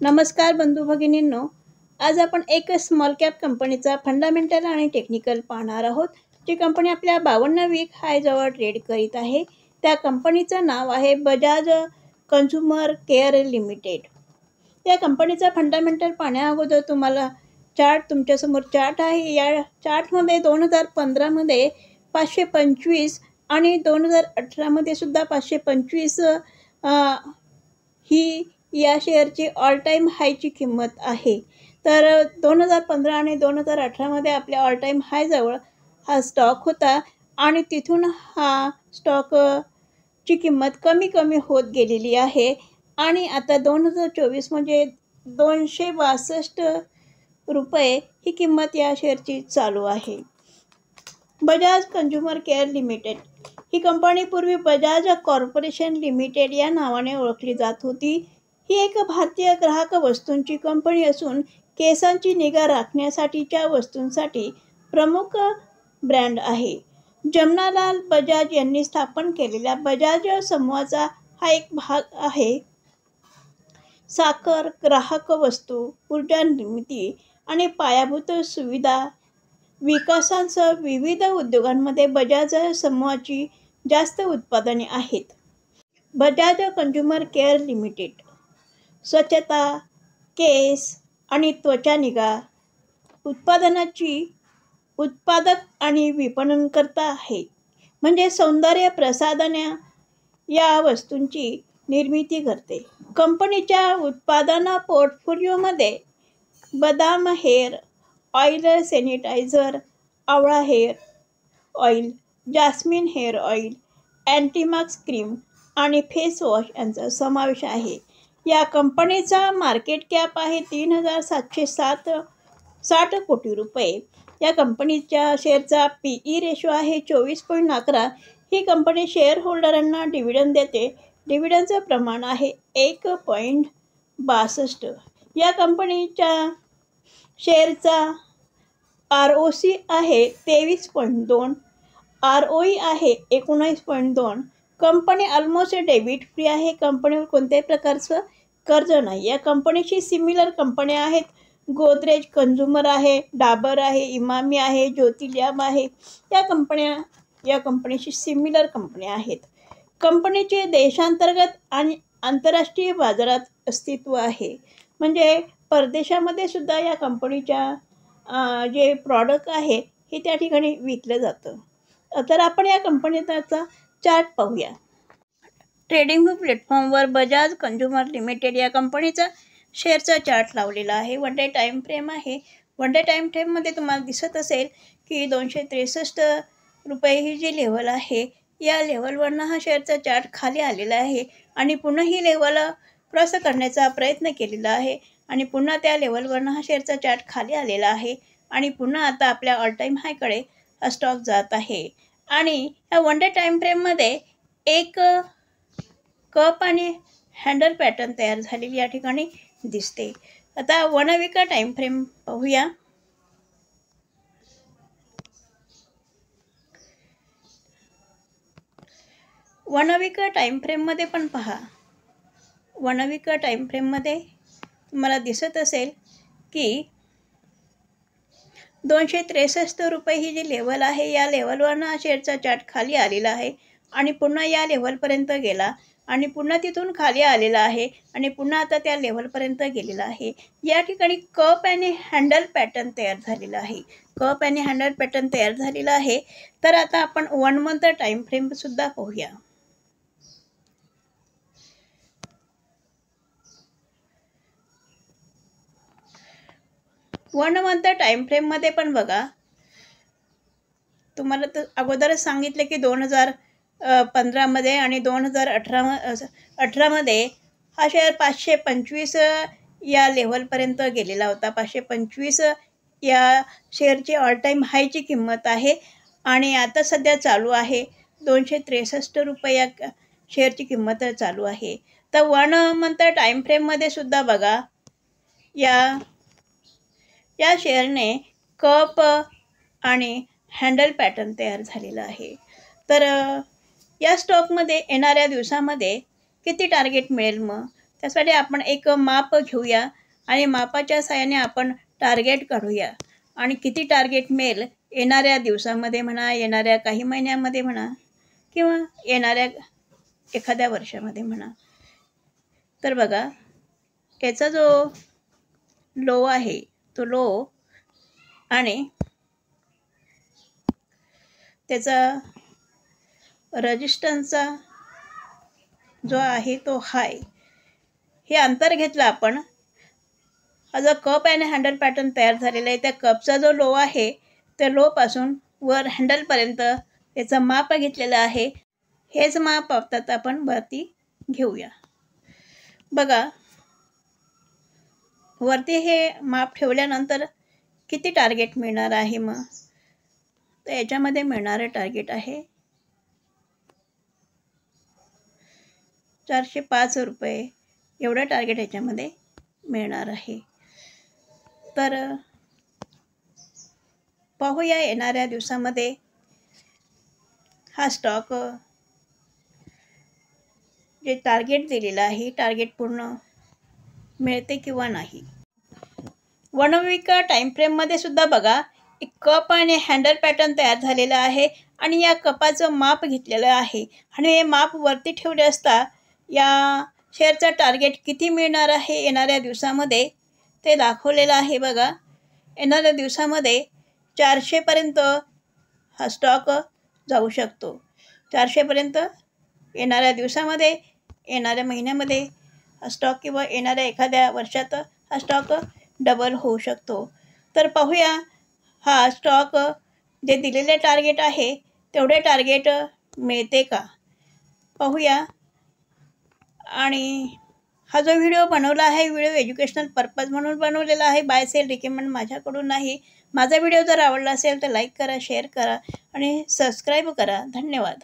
नमस्कार बंधू भगिनींनो, आज आपण एक स्मॉल कॅप कंपनीचा फंडामेंटल आणि टेक्निकल पाहणार आहोत. जी कंपनी आपल्या 52 वीक हायजवळ ट्रेड करीत आहे. त्या कंपनीचं नाव आहे बजाज कन्झ्युमर केअर लिमिटेड. या कंपनीचा फंडामेंटल पाहण्याअगोदर तुम्हाला तुमच्यासमोर चार्ट आहे. या चार्टमध्ये 2015मध्ये 525 आणि 2018मध्ये सुद्धा 525 ही या शेअरची ऑल टाईम हायची किंमत आहे. तर 2015 आणि 2018मध्ये आपल्या ऑल टाईम हायजवळ हा स्टॉक होता आणि तिथून हा स्टॉकची किंमत कमी कमी होत गेलेली आहे आणि आता 2024 म्हणजे 262 रुपये ही किंमत या शेअरची चालू आहे. बजाज कन्झ्युमर केअर लिमिटेड ही कंपनी पूर्वी बजाज कॉर्पोरेशन लिमिटेड या नावाने ओळखली जात होती. ही एक भारतीय ग्राहक वस्तूंची कंपनी असून केसांची निगा राखण्यासाठीच्या वस्तूंसाठी प्रमुख ब्रँड आहे. जमनालाल बजाज यांनी स्थापन केलेल्या बजाज समूहाचा हा एक भाग आहे. साखर, ग्राहक वस्तू, ऊर्जा निर्मिती आणि पायाभूत सुविधा विकासांसह विविध उद्योगांमध्ये बजाज समूहाची जास्त उत्पादने आहेत. बजाज कन्झ्युमर केअर लिमिटेड स्वच्छता, केस आणि त्वचा निगा उत्पादनाची उत्पादक आणि विपणनकर्ता आहे. म्हणजे सौंदर्य प्रसाधने या वस्तूंची निर्मिती करते. कंपनीच्या उत्पादन पोर्टफोलिओमध्ये बदाम हेअर ऑइल सॅनिटायझर, आवळा hair oil, jasmine hair oil, anti mask cream आणि फेस वॉश यांचा समावेश आहे. या कंपनीचा मार्केट कॅप आहे 3,760 कोटी रुपये. या कंपनीच्या शेअरचा PE रेशो आहे 24.11. ही कंपनी शेअर होल्डरांना डिव्हिडंड देते. डिव्हिडंडचं प्रमाण आहे 1.62. या कंपनीच्या शेअरचा ROC आहे 23.2. ROE आहे 19.2. कंपनी ऑलमोस्ट डेबिट फ्री आहे. कंपनीवर कोणत्याही प्रकारचं कर्ज नाही. या कंपनीची सिमिलर कंपन्या आहेत. गोदरेज कन्झ्युमर आहे, डाबर आहे, इमामी आहे, ज्योती लॅब आहे. या कंपनीची सिमिलर कंपन्या आहेत. कंपनीचे देशांतर्गत आणि आंतरराष्ट्रीय बाजारात अस्तित्व आहे. म्हणजे परदेशामध्ये सुद्धा या कंपनीच्या जे प्रॉडक्ट आहे हे त्या ठिकाणी विकलं जातं. तर आपण या कंपनीचा चार्ट पाहूया. ट्रेडिंग प्लॅटफॉर्मवर बजाज कन्झ्युमर लिमिटेड या कंपनीचा शेअरचा चार्ट लावलेला आहे. वन डे टाईम फ्रेम आहे. वन डे टाईम फ्रेममध्ये तुम्हाला दिसत असेल की 263 रुपये ही जी लेवल आहे या लेवलवरनं हा शेअरचा चार्ट खाली आलेला आहे आणि पुन्हा ही लेवल क्रॉस करण्याचा प्रयत्न केलेला आहे आणि पुन्हा त्या लेवलवरनं हा शेअरचा चार्ट खाली आलेला आहे आणि पुन्हा आता आपल्या ऑल टाईम हायकडे हा स्टॉक जात आहे. आणि ह्या वन डे टाईम फ्रेममध्ये एक कप आणि हँडल पॅटर्न तयार झालेली या ठिकाणी दिसते. आता 1 वीक टाईम फ्रेम पाहूया. वन वीक टाईम फ्रेममध्ये पण पहा. 1 वीक टाईम फ्रेममध्ये तुम्हाला दिसत असेल की 263 रुपये ही जी लेवल आहे या लेवलवरनं हा शेअरचा चार्ट खाली आलेला आहे आणि पुन्हा या लेवलपर्यंत गेला आणि पुन्हा तिथून खाली आलेला आहे आणि पुन्हा आता त्या लेवलपर्यंत गेलेला आहे. या ठिकाणी कप आणि हँडल पॅटर्न तयार झालेला आहे. कप आणि हँडल पॅटर्न तयार झालेला आहे. तर आता आपण 1 मंथ टाईम फ्रेमसुद्धा पाहूया. वन मंथ टाईम फ्रेममध्ये पण बघा, तुम्हाला तर अगोदरच सांगितलं की 2015मध्ये आणि 2018मध्ये हा शेअर 525 या लेवलपर्यंत गेलेला होता. 525 या शेअरची ऑल टाईम हायची किंमत आहे आणि आता सध्या चालू आहे 263 रुपये या शेअरची किंमत चालू आहे. तर 1 मंथ टाईम फ्रेममध्ये सुद्धा बघा, या शेअरने कप आणि हँडल पॅटर्न तयार झालेला आहे. तर या स्टॉकमध्ये येणाऱ्या दिवसामध्ये किती टार्गेट मिळेल मग त्यासाठी आपण एक माप घेऊया आणि मापाच्या साहाय्याने आपण टार्गेट काढूया आणि किती टार्गेट मिळेल येणाऱ्या दिवसामध्ये म्हणा, येणाऱ्या काही महिन्यामध्ये म्हणा किंवा येणाऱ्या एखाद्या वर्षामध्ये म्हणा. तर बघा, याचा जो लो आहे तो लो आणि त्याचा रेजिस्टन्सचा जो आहे तो हाय, हे अंतर घेतलं आपण. हा जो कप आणि हँडल पॅटर्न तयार झालेला आहे, त्या कपचा जो लो आहे त्या लोपासून वर हँडलपर्यंत याचं माप घेतलेलं आहे. हेच माप आता आपण वरती घेऊया. बघा, वरती हे माप ठेवल्यानंतर किती टार्गेट मिळणार आहे मग? तर याच्यामध्ये मिळणारं टार्गेट आहे 405 रुपये. एवढं टार्गेट याच्यामध्ये मिळणार आहे. तर पाहूया येणाऱ्या दिवसामध्ये हा स्टॉक जे टार्गेट दिलेलं आहे टार्गेट पूर्ण मिळते किंवा नाही. 1 वीक टाईम फ्रेममध्ये सुद्धा बघा, एक कप आणि हँडल पॅटर्न तयार झालेला आहे आणि या कपाचं माप घेतलेलं आहे आणि हे माप वरती ठेवले असता या शेअरचा टार्गेट किती मिळणार आहे येणाऱ्या दिवसामध्ये ते दाखवलेलं आहे. बघा, येणाऱ्या दिवसामध्ये 400पर्यंत हा स्टॉक जाऊ शकतो. 400पर्यंत येणाऱ्या दिवसामध्ये, येणाऱ्या महिन्यामध्ये हा स्टॉक किंवा येणाऱ्या एखाद्या वर्षात हा स्टॉक डबल होऊ शकतो. तर पाहूया हा स्टॉक जे दिलेले टार्गेट आहे तेवढे टार्गेट मिळते का पाहूया. आणि हा जो व्हिडिओ बनवला आहे, व्हिडिओ एज्युकेशनल पर्पज म्हणून बनवलेला आहे, बाय सेल रिकमेंड माझ्याकडून नाही. माझा व्हिडिओ जर आवडला असेल तर लाईक करा, शेअर करा आणि सबस्क्राईब करा. धन्यवाद.